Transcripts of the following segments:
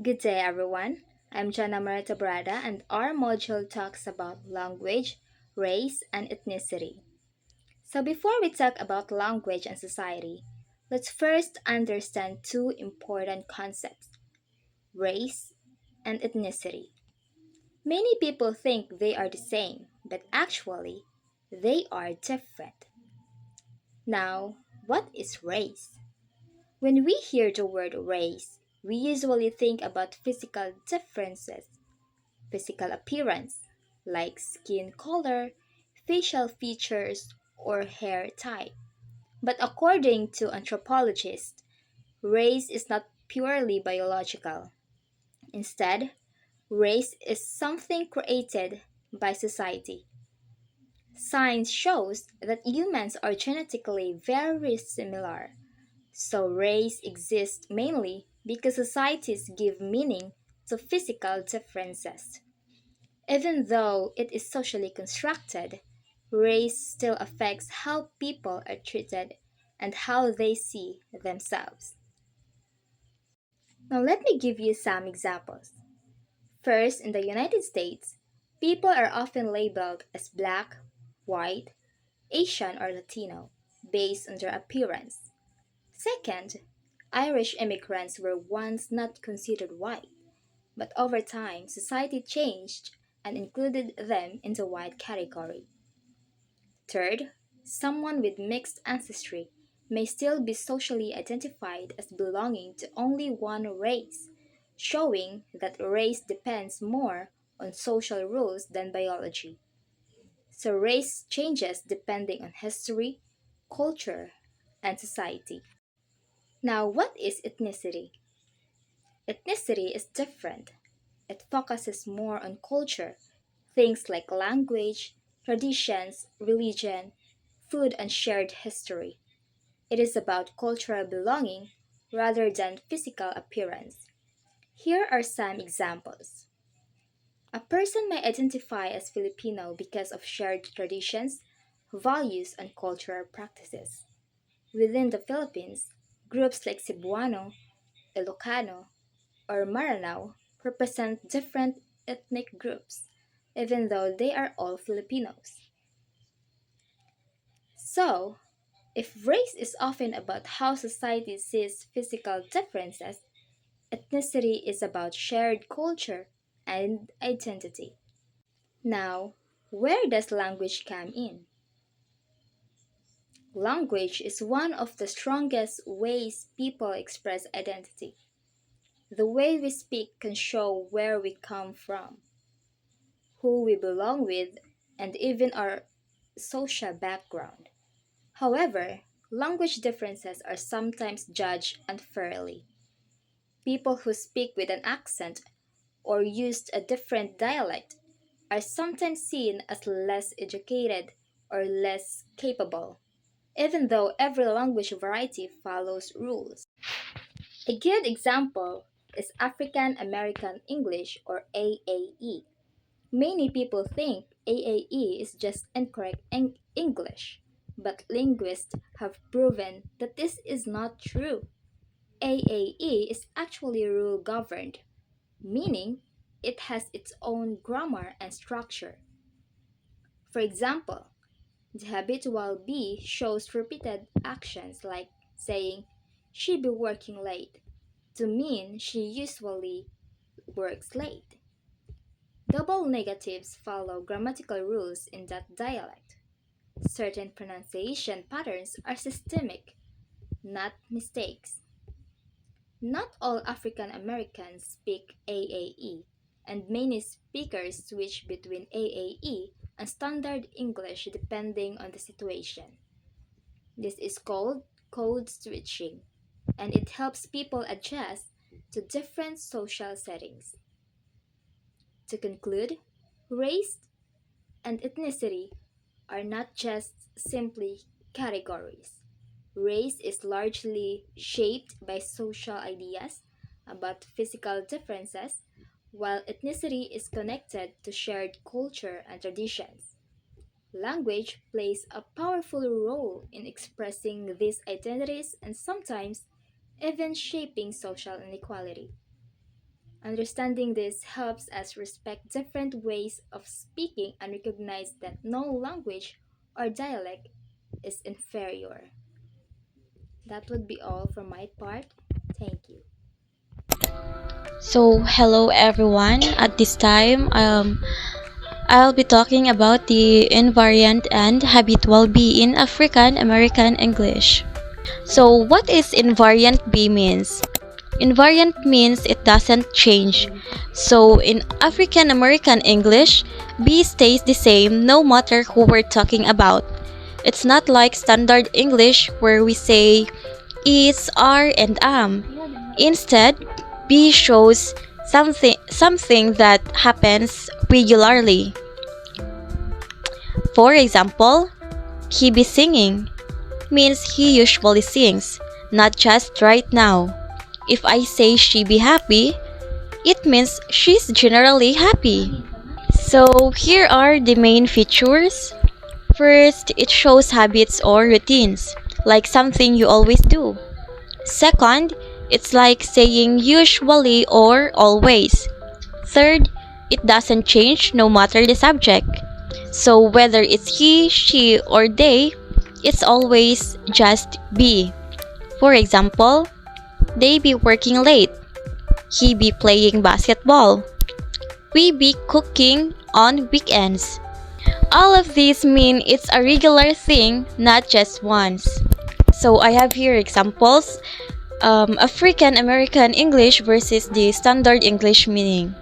Good day, everyone. I'm Jana Marita Brada, and our module talks about language, race, and ethnicity. So, before we talk about language and society, let's first understand two important concepts: race and ethnicity. Many people think they are the same, but actually, they are different. Now, what is race? When we hear the word race, we usually think about physical differences, physical appearance, like skin color, facial features, or hair type. But according to anthropologists, race is not purely biological. Instead, race is something created by society. Science shows that humans are genetically very similar, so race exists mainly because societies give meaning to physical differences. Even though it is socially constructed, race still affects how people are treated and how they see themselves. Now, let me give you some examples. First, in the United States, people are often labeled as black, white, Asian, or Latino based on their appearance. Second, Irish immigrants were once not considered white, but over time society changed and included them in the white category. Third, someone with mixed ancestry may still be socially identified as belonging to only one race, showing that race depends more on social rules than biology. So race changes depending on history, culture, and society. Now, what is ethnicity? Ethnicity is different. It focuses more on culture, things like language, traditions, religion, food, and shared history. It is about cultural belonging rather than physical appearance. Here are some examples. A person may identify as Filipino because of shared traditions, values, and cultural practices. Within the Philippines, groups like Cebuano, Ilocano, or Maranao represent different ethnic groups, even though they are all Filipinos. So, if race is often about how society sees physical differences, ethnicity is about shared culture and identity. Now, where does language come in? Language is one of the strongest ways people express identity. The way we speak can show where we come from, who we belong with, and even our social background. However, language differences are sometimes judged unfairly. People who speak with an accent or use a different dialect are sometimes seen as less educated or less capable, even though every language variety follows rules. A good example is African American English or AAE. Many people think AAE is just incorrect English, but linguists have proven that this is not true. AAE is actually rule governed, meaning it has its own grammar and structure. For example, the habitual be shows repeated actions like saying, she be working late, to mean she usually works late. Double negatives follow grammatical rules in that dialect. Certain pronunciation patterns are systemic, not mistakes. Not all African Americans speak AAE, and many speakers switch between AAE and Standard English depending on the situation. This is called code switching, and it helps people adjust to different social settings. To conclude, race and ethnicity are not just simply categories. Race is largely shaped by social ideas about physical differences, while ethnicity is connected to shared culture and traditions. Language plays a powerful role in expressing these identities and sometimes even shaping social inequality. Understanding this helps us respect different ways of speaking and recognize that no language or dialect is inferior. That would be all from my part. Thank you. So, hello everyone. At this time, I'll be talking about the invariant and habitual B in African American English. So, what is invariant B means? Invariant means it doesn't change. So, in African American English, B stays the same no matter who we're talking about. It's not like standard English where we say is, are, and am. Instead, B shows something that happens regularly. For example, he be singing means he usually sings, not just right now. If I say she be happy, it means she's generally happy. So here are the main features. First, it shows habits or routines, like something you always do. Second, it's like saying usually or always. Third, it doesn't change no matter the subject. So whether it's he, she, or they, it's always just be. For example, they be working late. He be playing basketball. We be cooking on weekends. All of these mean it's a regular thing, not just once. So I have here examples. African American English versus the standard English meaning.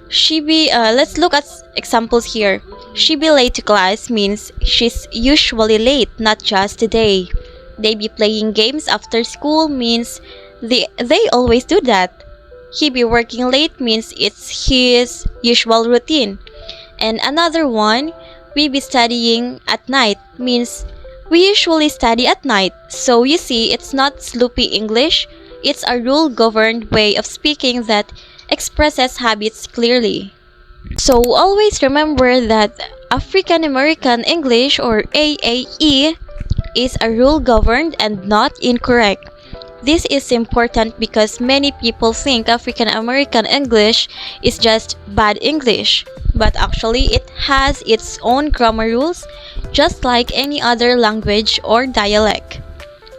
Let's look at examples here. She be late to class means she's usually late, not just today. They be playing games after school means they always do that. He be working late means it's his usual routine. And another one, we be studying at night means we usually study at night. So you see, it's not sloppy English, it's a rule governed way of speaking that expresses habits clearly. So always remember that African American English or AAE is a rule governed and not incorrect. This is important because many people think African American English is just bad English, but actually it has its own grammar rules just like any other language or dialect.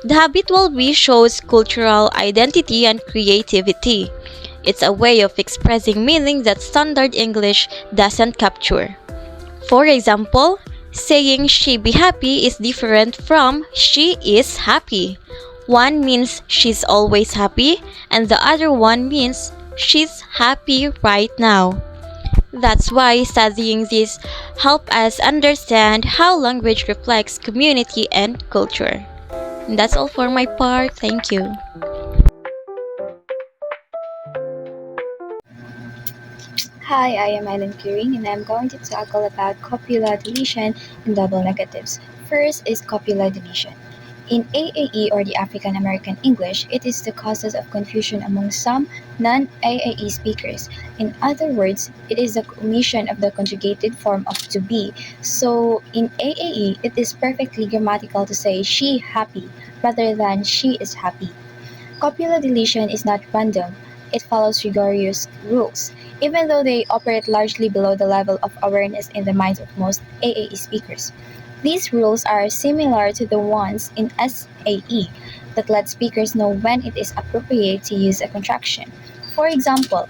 The habitual we shows cultural identity and creativity. It's a way of expressing meaning that standard English doesn't capture. For example, saying she be happy is different from she is happy. One means she's always happy, and the other one means she's happy right now. That's why studying this help us understand how language reflects community and culture. And that's all for my part. Thank you. Hi, I am Ellen Curing and I'm going to tackle about copula deletion and double negatives. First is copula deletion. In AAE or the African American English, it is the causes of confusion among some non-AAE speakers. In other words, it is the omission of the conjugated form of to be. So in AAE, it is perfectly grammatical to say she happy rather than she is happy. Copula deletion is not random, it follows rigorous rules, even though they operate largely below the level of awareness in the minds of most AAE speakers. These rules are similar to the ones in SAE that let speakers know when it is appropriate to use a contraction. For example,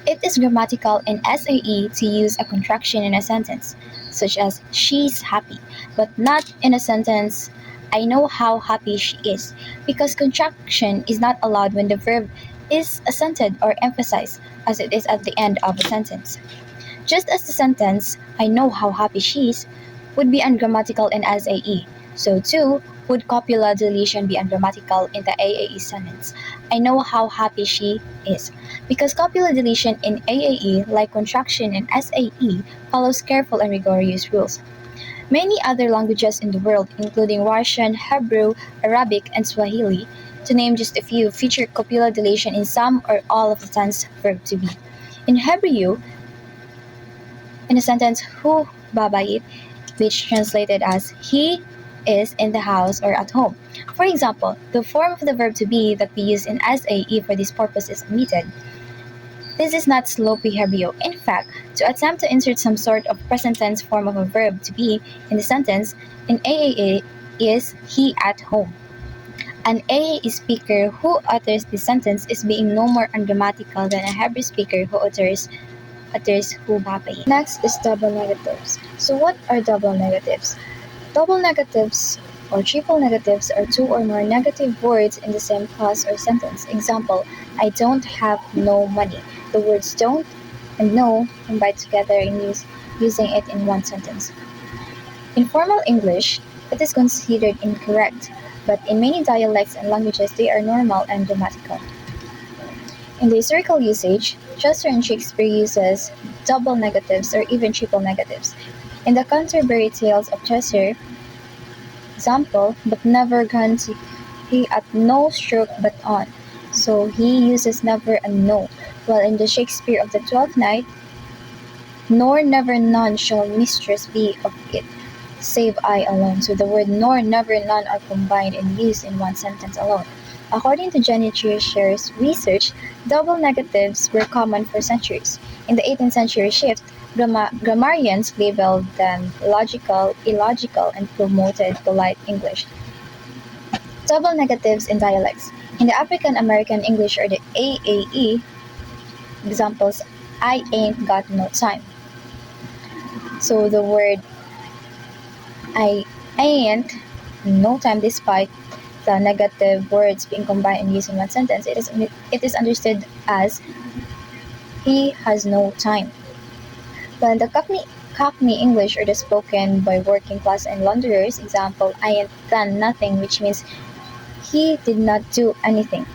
it is grammatical in SAE to use a contraction in a sentence, such as she's happy, but not in a sentence I know how happy she is, because contraction is not allowed when the verb is accented or emphasized, as it is at the end of a sentence. Just as the sentence I know how happy she is would be ungrammatical in SAE, so too would copula deletion be ungrammatical in the AAE sentence I know how happy she is, because copula deletion in AAE, like contraction in SAE, follows careful and rigorous rules. Many other languages in the world, including Russian, Hebrew, Arabic, and Swahili, to name just a few, feature copula deletion in some or all of the tense verb to be. In Hebrew, in the sentence hu babayit, which translated as he is in the house or at home. For example, the form of the verb to be that we use in SAE for this purpose is omitted. This is not slow behavior. In fact, to attempt to insert some sort of present tense form of a verb to be in the sentence in AAA is he at home. An AAE speaker who utters this sentence is being no more ungrammatical than a Hebrew speaker who utters hu babayin. Next is double negatives. So what are double negatives? Double negatives or triple negatives are two or more negative words in the same clause or sentence. Example, I don't have no money. The words don't and no combine together in using it in one sentence. In formal English, it is considered incorrect, but in many dialects and languages they are normal and grammatical. In the historical usage, Chaucer and Shakespeare uses double negatives or even triple negatives. In the Canterbury Tales of Chaucer, example, but never gone to he at no stroke but on. So he uses never and no. While in the Shakespeare of the Twelfth Night, nor never none shall mistress be of it, save I alone. So the word nor, never, none are combined and used in one sentence alone. According to Jenny Chircher's research, double negatives were common for centuries. In the 18th century shift, grammarians labeled them logical, illogical, and promoted polite English. Double negatives in dialects. In the African American English or the AAE, examples, I ain't got no time. So the word I ain't no time, despite the negative words being combined and used in one sentence, it is understood as he has no time. But in the Cockney English or the spoken by working class and launderers, example, I ain't done nothing, which means he did not do anything.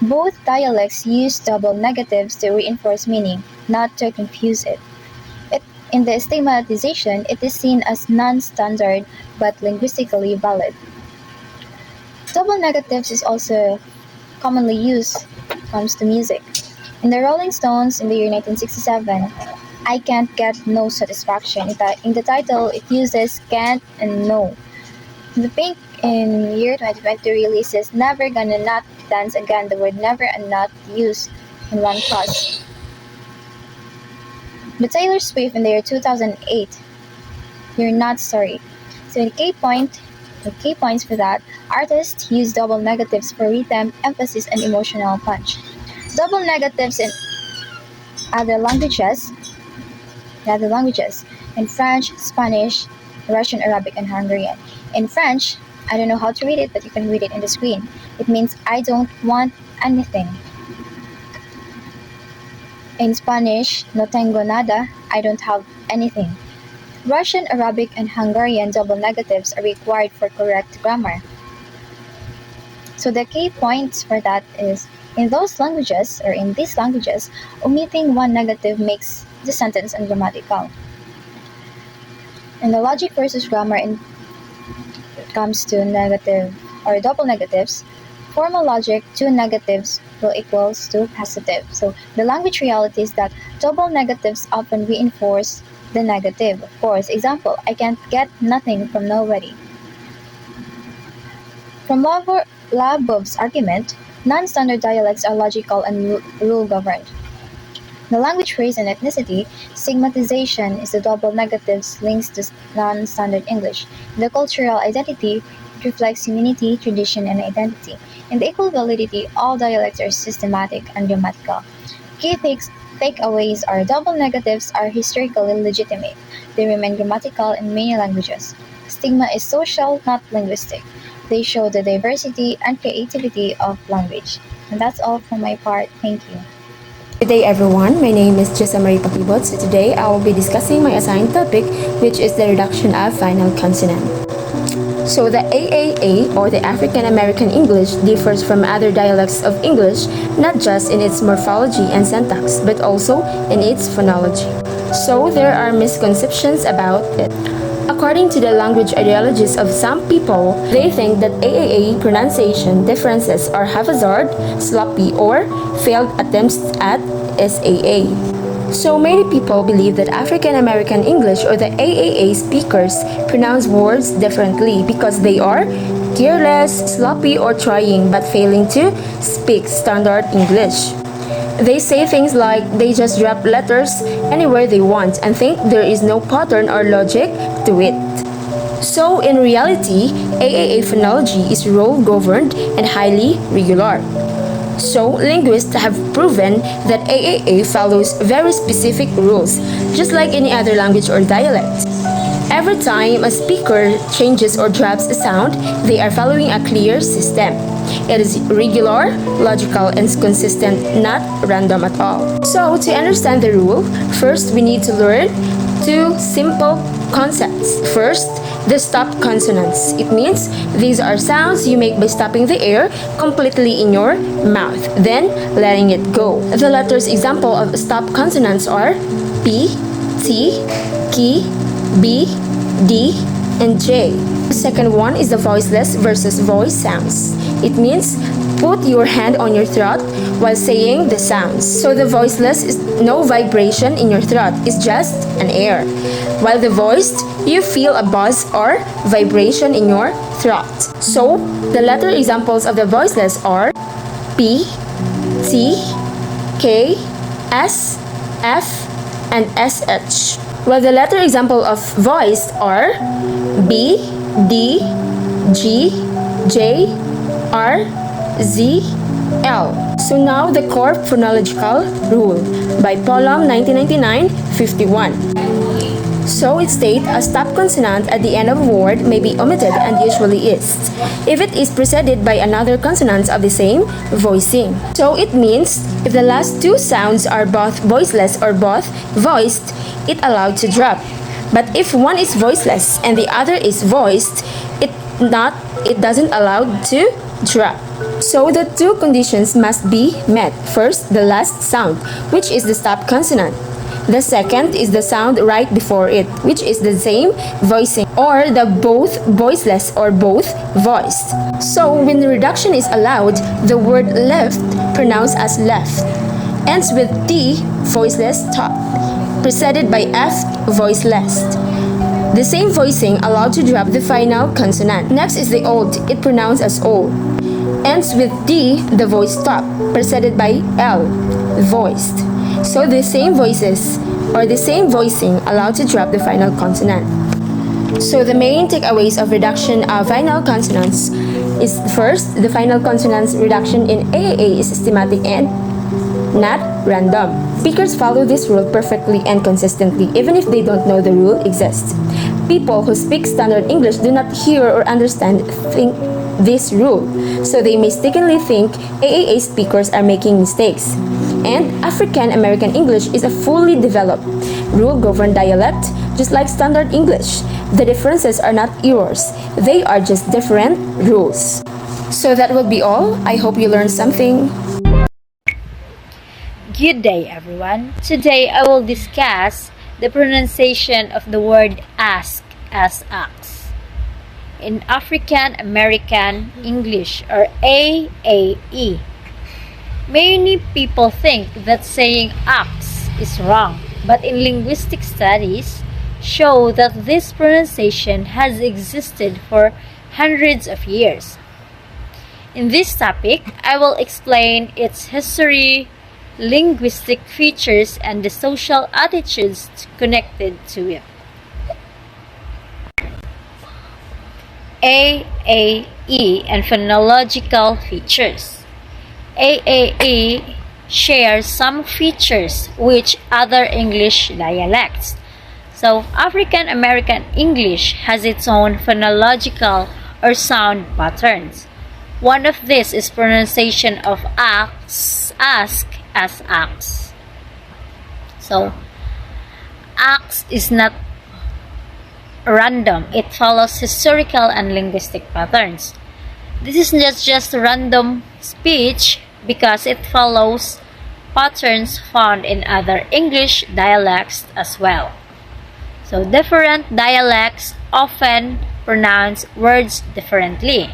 Both dialects use double negatives to reinforce meaning, not to confuse it. In the stigmatization, it is seen as non-standard but linguistically valid. Double negatives is also commonly used when it comes to music. In the Rolling Stones in the year 1967, I Can't Get No Satisfaction. In the title, it uses can't and no. The Pink in year 2020 releases Never Gonna Not Dance Again. The word never and not used in one clause. The Taylor Swift in the year 2008, You're Not Sorry. So the key points for that, artists use double negatives for rhythm, emphasis, and emotional punch. Double negatives in other languages, in French, Spanish, Russian, Arabic, and Hungarian. In French, I don't know how to read it, but you can read it in the screen. It means I don't want anything. In Spanish, no tengo nada, I don't have anything. Russian, Arabic, and Hungarian double negatives are required for correct grammar. So the key points for that is, in these languages, omitting one negative makes the sentence ungrammatical. In the logic versus grammar, when it comes to negative or double negatives, formal logic, two negatives will equals to positive. So the language reality is that double negatives often reinforce the negative. Of course, example, I can't get nothing from nobody. From Labov's argument, non-standard dialects are logical and rule-governed. The language, race, and ethnicity, stigmatization is the double negatives links to non-standard English. The cultural identity, it reflects humanity, tradition, and identity. In the equal validity, all dialects are systematic and grammatical. Key takeaways are double negatives are historically legitimate. They remain grammatical in many languages. Stigma is social, not linguistic. They show the diversity and creativity of language. And that's all for my part. Thank you. Good day everyone, my name is Jessa Marie Pakibot. So today I will be discussing my assigned topic, which is the reduction of final consonant. So the AAA, or the African American English, differs from other dialects of English not just in its morphology and syntax, but also in its phonology. So there are misconceptions about it. According to the language ideologies of some people, they think that AAA pronunciation differences are haphazard, sloppy, or failed attempts at SAA. So many people believe that African American English or the AAA speakers pronounce words differently because they are careless, sloppy, or trying but failing to speak standard English. They say things like they just drop letters anywhere they want and think there is no pattern or logic to it. So in reality, AAA phonology is role-governed and highly regular. So linguists have proven that AAA follows very specific rules, just like any other language or dialect. Every time a speaker changes or drops a sound, they are following a clear system. It is regular, logical, and consistent, not random at all. So to understand the rule, first we need to learn two simple concepts. First, the stop consonants. It means these are sounds you make by stopping the air completely in your mouth, then letting it go. The letters example of stop consonants are P, T, K, B, D, and J. The second one is the voiceless versus voice sounds. It means put your hand on your throat while saying the sounds. So the voiceless is no vibration in your throat, it's just an air. While the voiced, you feel a buzz or vibration in your throat. So the letter examples of the voiceless are P, T, K, S, F, and SH. While the letter example of voiced are B, D, G, J, R, Z, L. So now the core phonological rule by Polam 1999-51. So it states a stop consonant at the end of a word may be omitted and usually is, if it is preceded by another consonant of the same voicing. So it means if the last two sounds are both voiceless or both voiced, it allowed to drop. But if one is voiceless and the other is voiced, it doesn't allow to drop. So the two conditions must be met. First, the last sound, which is the stop consonant. The second is the sound right before it, which is the same voicing, or the both voiceless or both voiced. So when the reduction is allowed, the word left, pronounced as left, ends with T, voiceless top, preceded by F, voiceless. The same voicing allowed to drop the final consonant. Next is the old, it pronounced as O. Ends with D, the voice stop, preceded by L, voiced. So the same voices or the same voicing allowed to drop the final consonant. So the main takeaways of reduction of final consonants is first, the final consonants reduction in AAA is systematic and not random. Speakers follow this rule perfectly and consistently even if they don't know the rule exists. People who speak standard English do not hear or understand this rule, so they mistakenly think AAA speakers are making mistakes. And African American English is a fully developed, rule-governed dialect, just like standard English. The differences are not errors, they are just different rules. So that will be all. I hope you learned something. Good day, everyone. Today I will discuss the pronunciation of the word ask as ask. In African American English, or AAE, many people think that saying ask is wrong, but in linguistic studies show that this pronunciation has existed for hundreds of years. In this topic, I will explain its history, linguistic features, and the social attitudes connected to it. AAE and phonological features. AAE shares some features which other English dialects. So African American English has its own phonological or sound patterns. One of these is pronunciation of ask as ask. So ask is not random. It follows historical and linguistic patterns. This is not just random speech because it follows patterns found in other English dialects as well. So different dialects often pronounce words differently.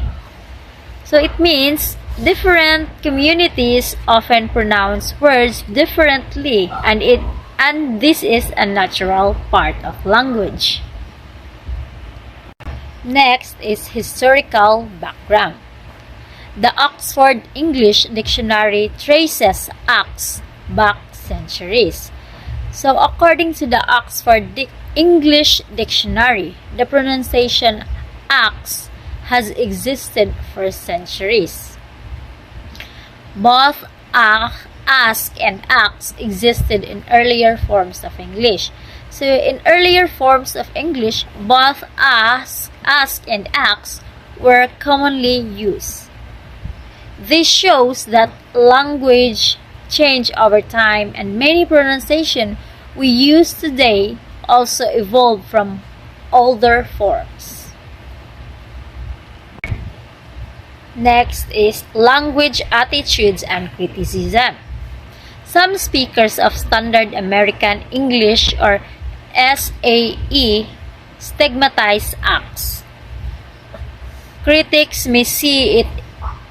So it means different communities often pronounce words differently, and and this is a natural part of language. Next is historical background. The Oxford English Dictionary traces acts back centuries. So according to the Oxford English Dictionary, the pronunciation acts has existed for centuries. Both ask and acts existed in earlier forms of English. So in earlier forms of English, both ask and acts were commonly used. This shows that language changed over time, and many pronunciations we use today also evolved from older forms. Next is language attitudes and criticism. Some speakers of Standard American English or SAE stigmatize acts. Critics may see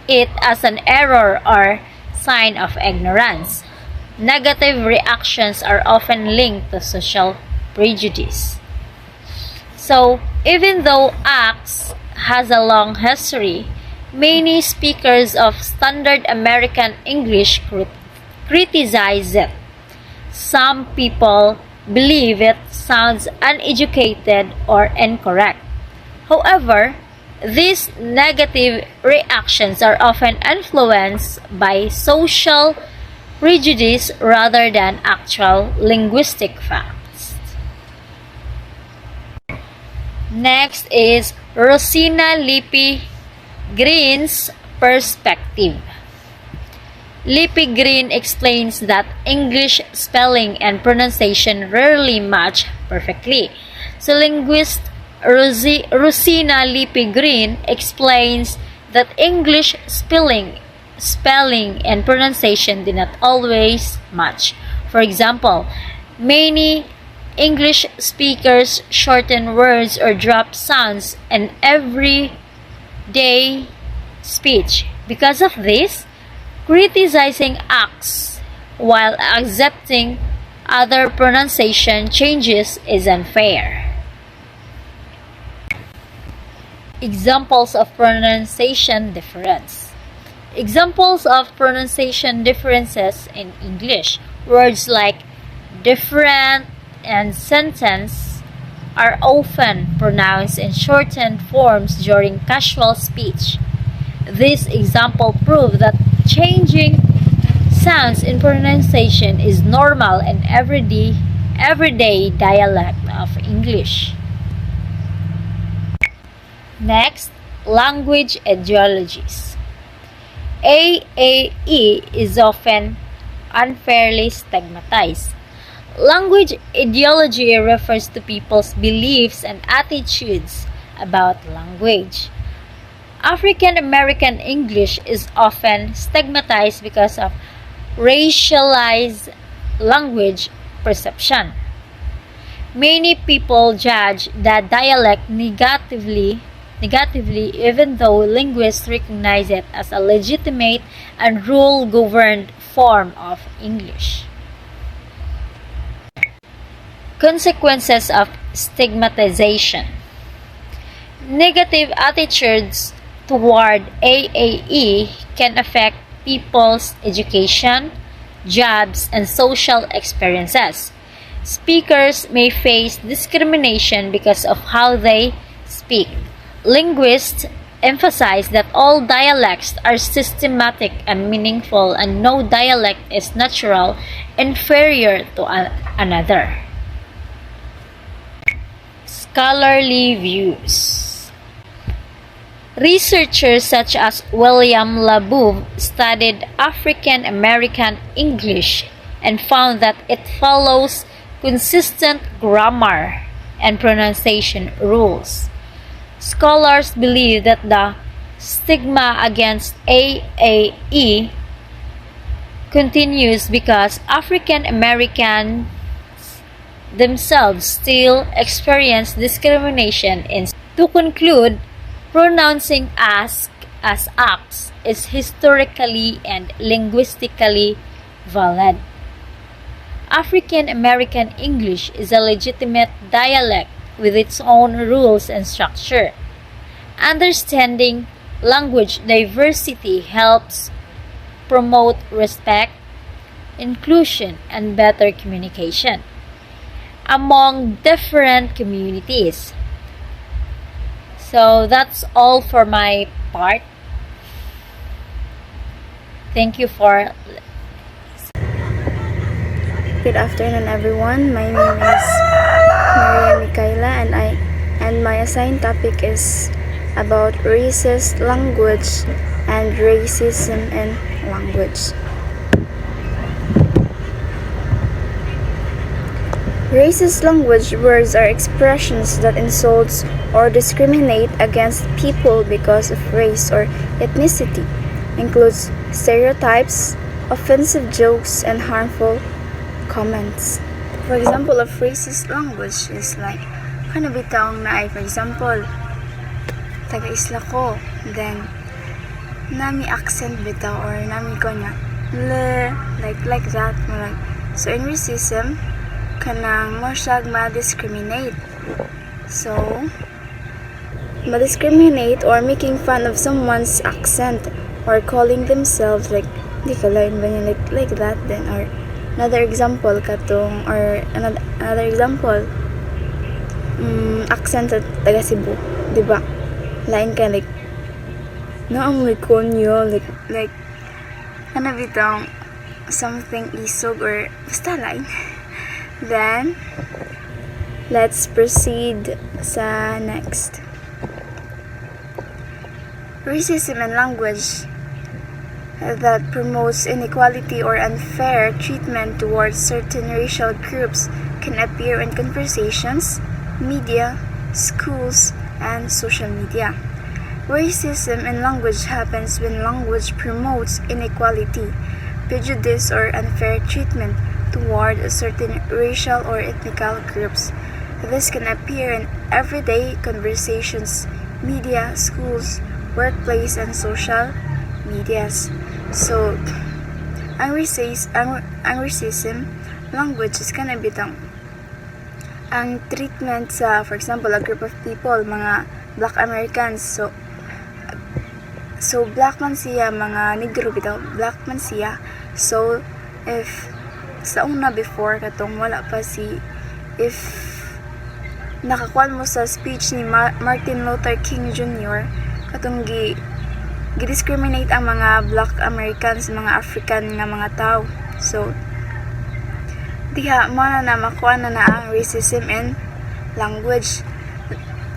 it as an error or sign of ignorance. Negative reactions are often linked to social prejudice. So, even though acts has a long history, many speakers of Standard American English criticize it. Some people believe it sounds uneducated or incorrect. However, these negative reactions are often influenced by social prejudice rather than actual linguistic facts. Next is Rosina Lippi Green's perspective. Lippi Green explains that English spelling and pronunciation rarely match perfectly. So linguist Rosina Lippi Green explains that English spelling and pronunciation do not always match. For example, many English speakers shorten words or drop sounds in everyday speech. Because of this, criticizing acts while accepting other pronunciation changes is unfair. Examples of pronunciation difference. Examples of pronunciation differences in English. Words like different and sentence are often pronounced in shortened forms during casual speech. This example proves that changing sounds in pronunciation is normal in everyday dialect of English. Next, language ideologies. AAE is often unfairly stigmatized. Language ideology refers to people's beliefs and attitudes about language. African American English is often stigmatized because of racialized language perception. Many people judge that dialect negatively even though linguists recognize it as a legitimate and rule-governed form of English. Consequences of stigmatization. Negative attitudes toward AAE can affect people's education, jobs, and social experiences. Speakers may face discrimination because of how they speak. Linguists emphasize that all dialects are systematic and meaningful, and no dialect is natural, inferior to another. Scholarly views. Researchers such as William Labouve studied African American English and found that it follows consistent grammar and pronunciation rules. Scholars believe that the stigma against AAE continues because African Americans themselves still experience discrimination. To conclude, pronouncing ask as acts is historically and linguistically valid. African American English is a legitimate dialect with its own rules and structure. Understanding language diversity helps promote respect, inclusion, and better communication among different communities. So that's all for my part. Thank you for. Good afternoon, everyone. My name is Maria Michaela, and my assigned topic is about racist language and racism in language. Racist language words are expressions that insult or discriminate against people because of race or ethnicity, includes stereotypes, offensive jokes, and harmful comments. For example of racist language is like bitawng na ay, for example, taga-isla ko, then nami accent bitaw or nami ko niya le, like that. So in racism, kanang mo siya ma-discriminate. So, ma-discriminate or making fun of someone's accent or calling themselves like, di ka lain ba niya, like that then. Or another example katong, or another example, accent at taga Cebu, di ba? Lain ka like, naamoy konyo, like, bitang something isog or basta lain. Then, let's proceed sa next. Racism in language that promotes inequality or unfair treatment towards certain racial groups can appear in conversations, media, schools, and social media. Racism in language happens when language promotes inequality, prejudice, or unfair treatment toward a certain racial or ethnical groups. This can appear in everyday conversations, media, schools, workplace, and social medias. So, ang racism language is bitang ang treatment sa, for example, a group of people, mga Black Americans. So black man siya, mga negro bitaw, black man siya. So, if sa una before katong wala pa if nakakuan mo sa speech ni Martin Luther King Jr. katong gi-discriminate ang mga Black Americans, mga African nga mga tao. So diha mana na makuan na ang racism in language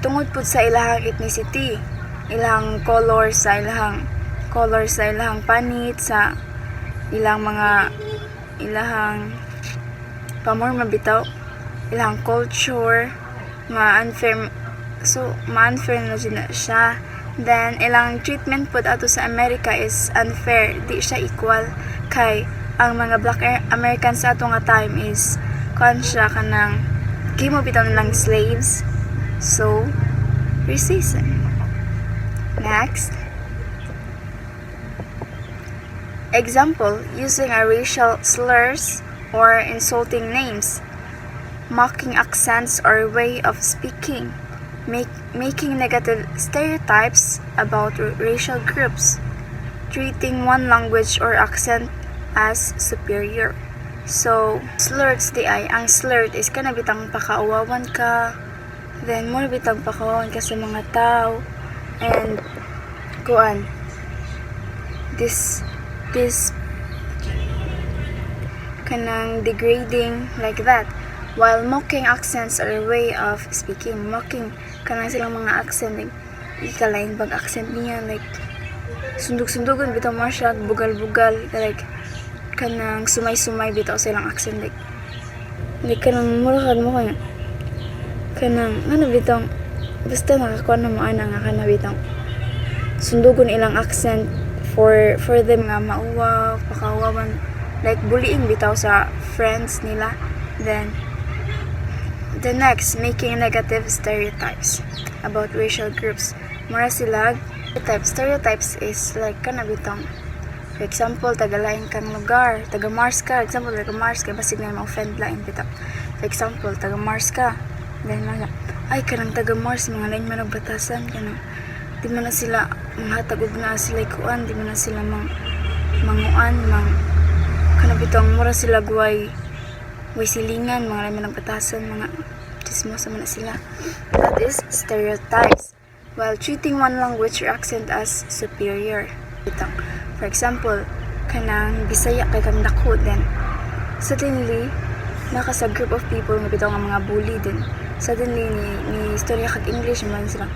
tungod pud sa ilahang ethnicity, ilahang color sa ilahang panit, sa ilahang pamorma bitaw, ilahang culture, ma-unfair na siya. Then ilang treatment pud ato sa America is unfair, di siya equal kay ang mga Black Americans sa ato nga time is siya kanang gimo bitaw nilang slaves. So racism. Next, example, using a racial slurs or insulting names, mocking accents or way of speaking, making negative stereotypes about racial groups, treating one language or accent as superior. So, slurs di ay, ang slur is bitang pakauwawan ka, then more bitang pakauwawan ka sa mga tao, and this kanang degrading like that. While mocking accents are a way of speaking, mocking kanang silang mga accent, like ikalain bag accent niya, like sundog-sundugon bitaw mo siya, bugal-bugal, like kanang sumay-sumay bitaw silang accent, like kanang murakad mo kanang bitang basta nakakuha na mo nga kana bitang sundugon ilang accent for them nga mauwa, pakawawan, like bullying bitaw sa friends nila. Then the next, making negative stereotypes about racial groups. Mura sila stereotypes is like kana bitang For example, taga-lain kang lugar, taga-Mars ka, example, taga-Mars ka, basig na ma-offend lain bitaw. For example, taga-Mars ka, then mga, ay, kanang taga-Mars, mga lain man nagbatasan, kanang, di mo na sila, manghatag og na sila ikuan, di mo na sila manguan, kanang bitaw, mura sila guway silingan, mga lain man nagbatasan, mga chismosa man na sila. That is stereotypes. While treating one language or accent as superior. For example, kanang Bisaya kay kang dako, then suddenly naka sa group of people nga bitaw nga mga bully, din suddenly ni istorya kag English man sila,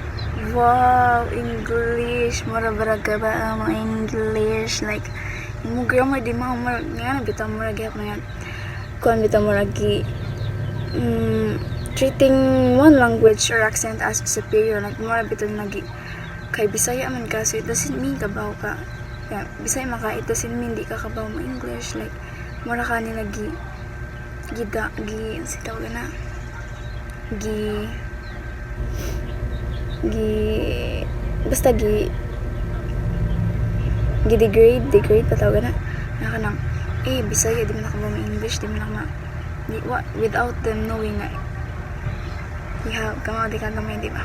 wow, English, mura baraga ba ang English, like mo grammar di mo nga bitaw mura gyud mga kon bitaw mura gi treating one language or accent as superior, like mura bitaw nagi kay Bisaya man ka, so it doesn't mean kabaw ka. Yeah, Bisaya maka, it doesn't mean di ka kabaw mo English, like mura ka nila sitaw na basta degrade patawag na kanang Bisaya di mo na kabaw mo English, di mo na without them knowing na kamaw di ka gamay, di ba?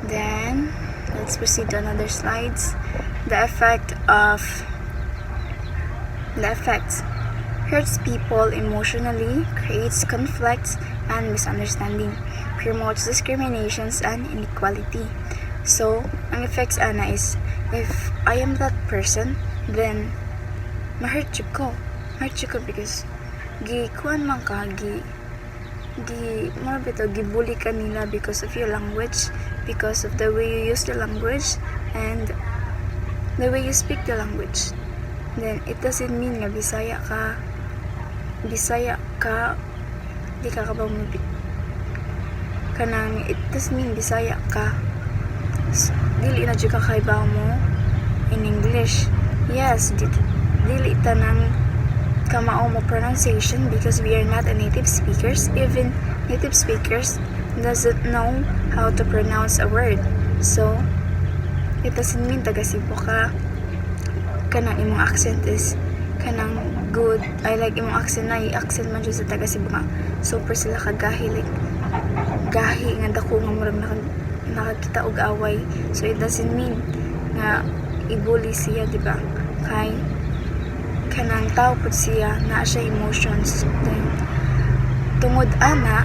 Then let's proceed to another slides. The effects hurts people emotionally, creates conflicts and misunderstanding, promotes discriminations and inequality. So, ang effects ana is, if I am that person, then ma-hurt you ko because kuan man ka, gibully ka nila because of your language, because of the way you use the language and the way you speak the language. Then it doesn't mean nga Bisaya ka di ka kabaw mo kanang, it doesn't mean Bisaya ka dili na jud ka kaibaw mo in English. Yes, dili tanang kamao mo pronunciation because we are not a native speakers. Even native speakers doesn't know how to pronounce a word. So, it doesn't mean taga Cebu ka kanang imong accent is kanang good. I like imong accent na accent man sa taga Cebu nga super sila kagahi, like gahi nga dako nga murag nakakita og away. So it doesn't mean nga ibuli siya, di ba? Kay kanang tao pud siya na siya emotions. Then tungod ana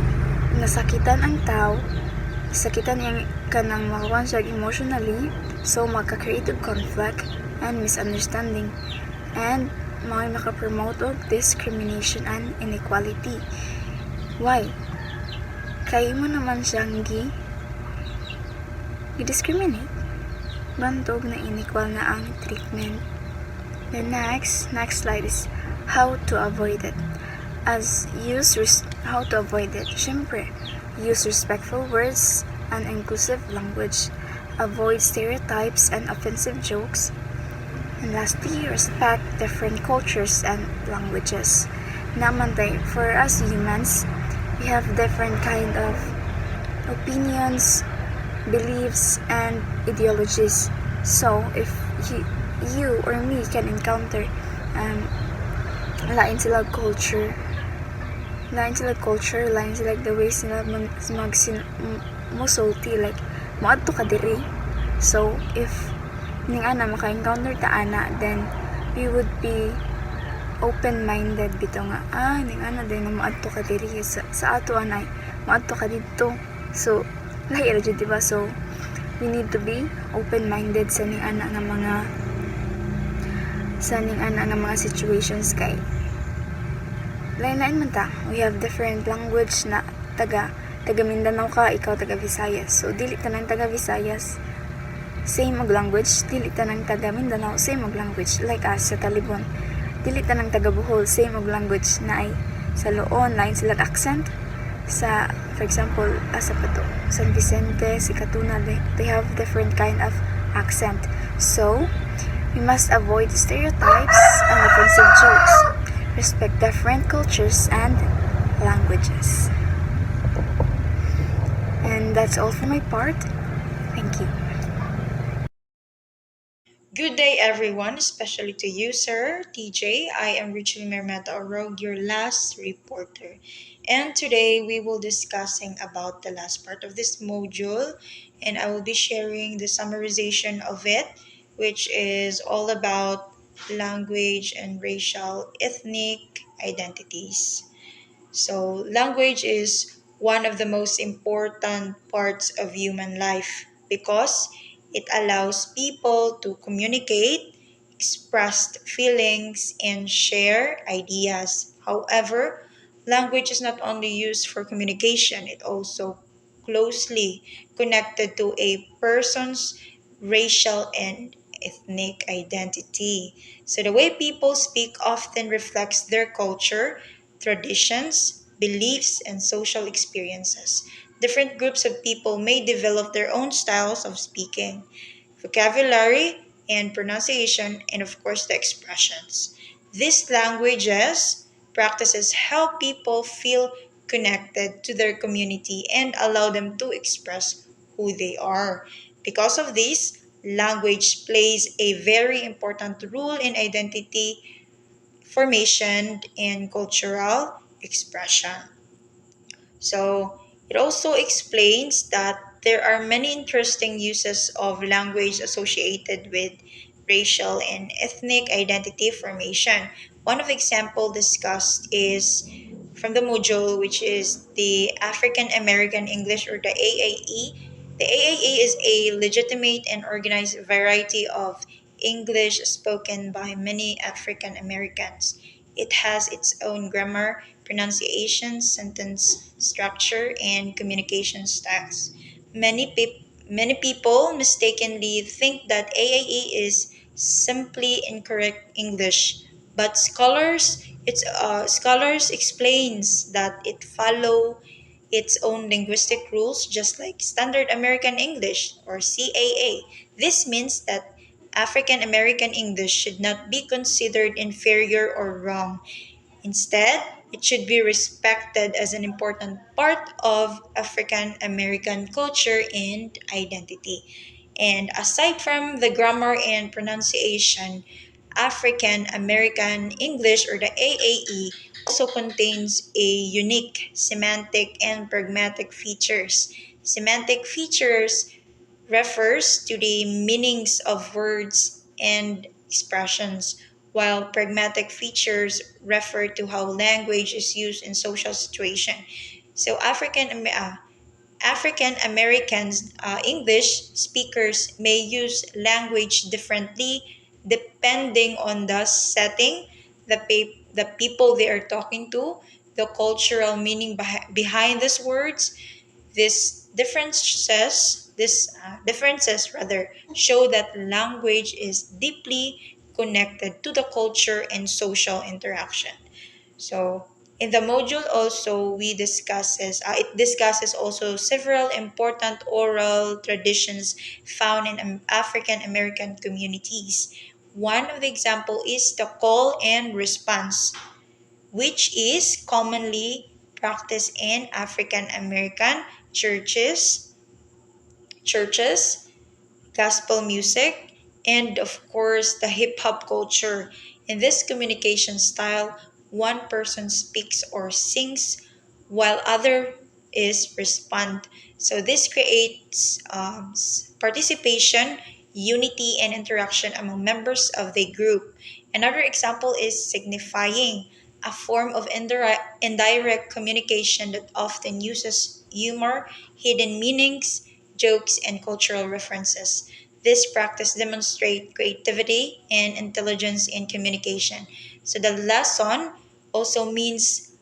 nasakitan ang tao, sakitan yang kanang makawan siya emotionally, so maka-create og conflict and misunderstanding and maka-promote og discrimination and inequality. Why? Kay mo naman siyang gi-discriminate, bantog na inequal na ang treatment. The next slide is how to avoid it. How to avoid it. Syempre, use respectful words and inclusive language. Avoid stereotypes and offensive jokes. And lastly, respect different cultures and languages. Naman tayo, for us humans, we have different kind of opinions, beliefs, and ideologies. So, if you or me can encounter lain sila culture, lain sila the way sila musulti, like moadto ka diri. So if ning ana maka-encounter ta ana, then we would be open-minded bito nga ning ana din moadto ka diri sa ato anay moadto ka dito. So lahi ra jud, diba? So we need to be open-minded sa ning ana nga mga situations, kay lain-lain man ta. We have different language na taga Mindanao ka, ikaw taga Visayas. So dili tanang taga Visayas same og language, dili tanang taga Mindanao same og language. Like us sa Talibon, dili tanang taga Bohol same og language na ay sa Loon lain sila accent. Sa for example asa pa to, San Vicente, si Katuna, they have different kind of accent. So we must avoid stereotypes and offensive jokes. Respect different cultures and languages. And that's all for my part. Thank you. Good day, everyone, especially to you, Sir TJ. I am Richie Mermeta Orog, your last reporter. And today we will discussing about the last part of this module, and I will be sharing the summarization of it, which is all about language and racial ethnic identities. So, language is one of the most important parts of human life because it allows people to communicate, express feelings, and share ideas. However, language is not only used for communication, it also closely connected to a person's racial and ethnic identity. So the way people speak often reflects their culture, traditions, beliefs, and social experiences. Different groups of people may develop their own styles of speaking, vocabulary, and pronunciation, and of course, the expressions. These languages practices help people feel connected to their community and allow them to express who they are. Because of this, language plays a very important role in identity formation and cultural expression. So it also explains that there are many interesting uses of language associated with racial and ethnic identity formation. One of the example discussed is from the module, which is the African American English, or the AAE. The AAE is a legitimate and organized variety of English spoken by many African Americans. It has its own grammar, pronunciation, sentence structure, and communication styles. Many people mistakenly think that AAE is simply incorrect English, but scholars explains that it follow its own linguistic rules, just like Standard American English or CAA. This means that African American English should not be considered inferior or wrong. Instead, it should be respected as an important part of African American culture and identity. And aside from the grammar and pronunciation, African American English, or the AAE, also contains a unique semantic and pragmatic features. Semantic features refers to the meanings of words and expressions, while pragmatic features refer to how language is used in social situation. So African Americans, English speakers may use language differently depending on the setting, the people they are talking to, the cultural meaning behind these words. These differences rather show that language is deeply connected to the culture and social interaction. So in the module also it discusses also several important oral traditions found in African American communities. One of the example is the call and response, which is commonly practiced in African American churches, gospel music, and of course the hip hop culture. In this communication style, one person speaks or sings while other is respond. So this creates participation, unity, and interaction among members of the group. Another example is signifying, a form of indirect communication that often uses humor, hidden meanings, jokes, and cultural references. This practice demonstrates creativity and intelligence in communication. So the lesson also mention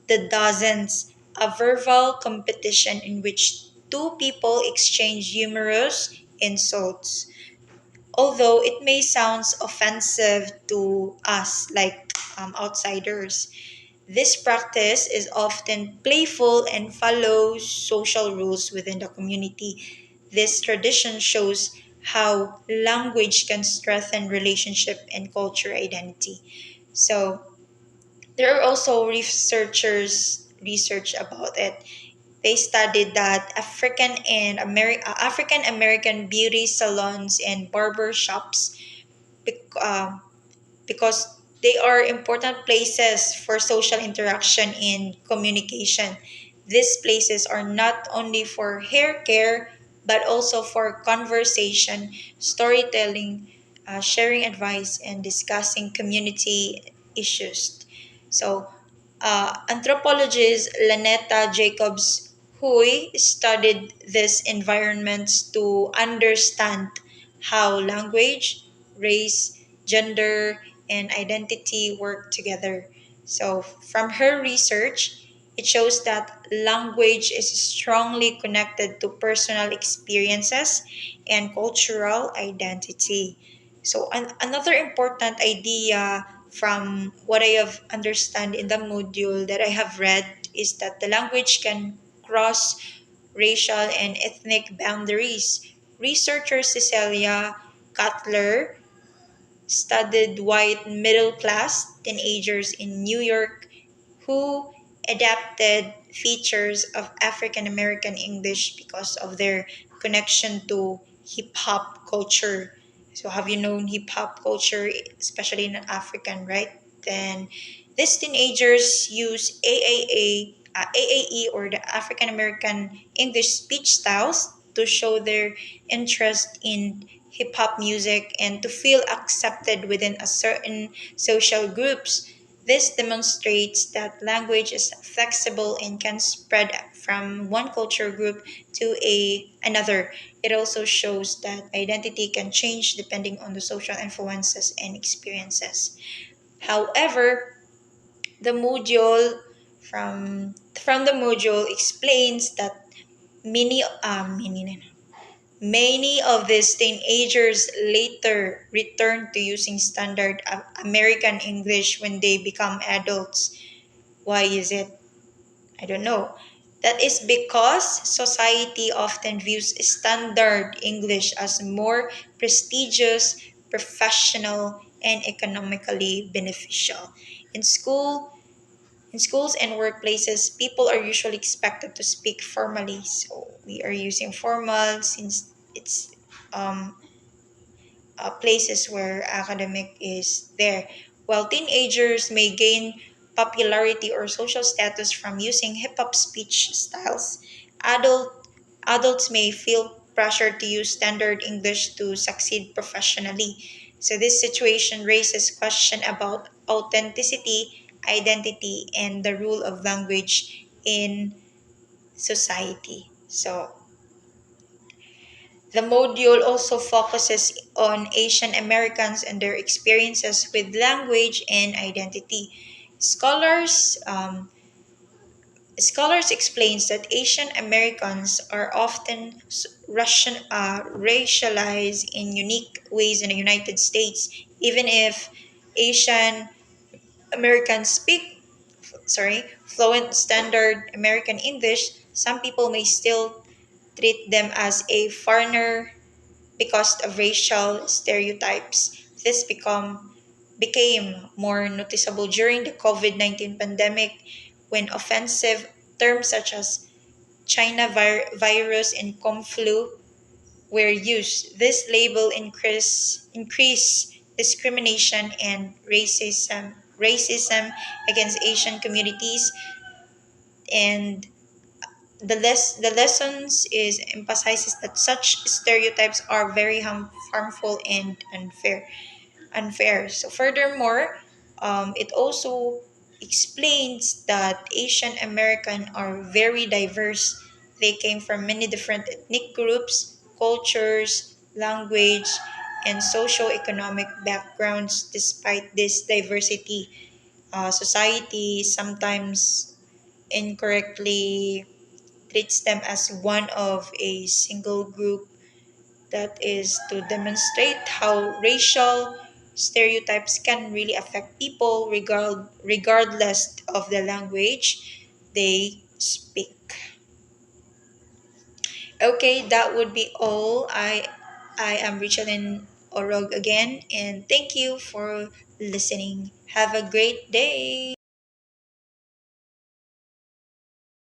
the dozens, a verbal competition in which two people exchange humorous insults. Although it may sound offensive to us, like outsiders, this practice is often playful and follows social rules within the community. This tradition shows how language can strengthen relationship and culture identity. So there are also research about it. They studied that African American beauty salons and barber shops bec- uh, because they are important places for social interaction and communication. These places are not only for hair care but also for conversation, storytelling, sharing advice, and discussing community issues. So, anthropologist Lanetta Jacobs Hui studied these environments to understand how language, race, gender, and identity work together. So, from her research, it shows that language is strongly connected to personal experiences and cultural identity. So, another important idea from what I have understand in the module that I have read is that the language can cross racial and ethnic boundaries. Researcher Cecilia Cutler studied white middle class teenagers in New York who adapted features of African American English because of their connection to hip hop culture. So, have you known hip hop culture, especially in African, right? Then, these teenagers use AAE or the African American English speech styles to show their interest in hip hop music and to feel accepted within a certain social groups. This demonstrates that language is flexible and can spread from one culture group to another. It also shows that identity can change depending on the social influences and experiences. However, the module from the module explains that many of these teenagers later return to using standard American English when they become adults. Why is it? I don't know. That is because society often views standard English as more prestigious, professional, and economically beneficial. In school, in schools and workplaces, people are usually expected to speak formally. So we are using formal since it's um, places where academic is there. While teenagers may gain popularity or social status from using hip hop speech styles, adult adults may feel pressure to use standard English to succeed professionally. So this situation raises question about authenticity, identity, and the rule of language in society. So the module also focuses on Asian Americans and their experiences with language and identity. Scholars Scholars explains that Asian Americans are often racialized in unique ways in the United States, even if Asian Americans speak fluent standard American English. Some people may still treat them as a foreigner because of racial stereotypes. This became more noticeable during the COVID-19 pandemic when offensive terms such as virus and Kung flu were used. This label increase discrimination and racism against Asian communities, and the lessons is emphasizes that such stereotypes are very harmful and unfair. So furthermore, it also explains that Asian American are very diverse. They came from many different ethnic groups, cultures, language, and socio-economic backgrounds. Despite this diversity, society sometimes incorrectly treats them as one of a single group. That is to demonstrate how racial stereotypes can really affect people regardless of the language they speak. Okay, that would be all. I am Richelin Orog again, and thank you for listening. Have a great day.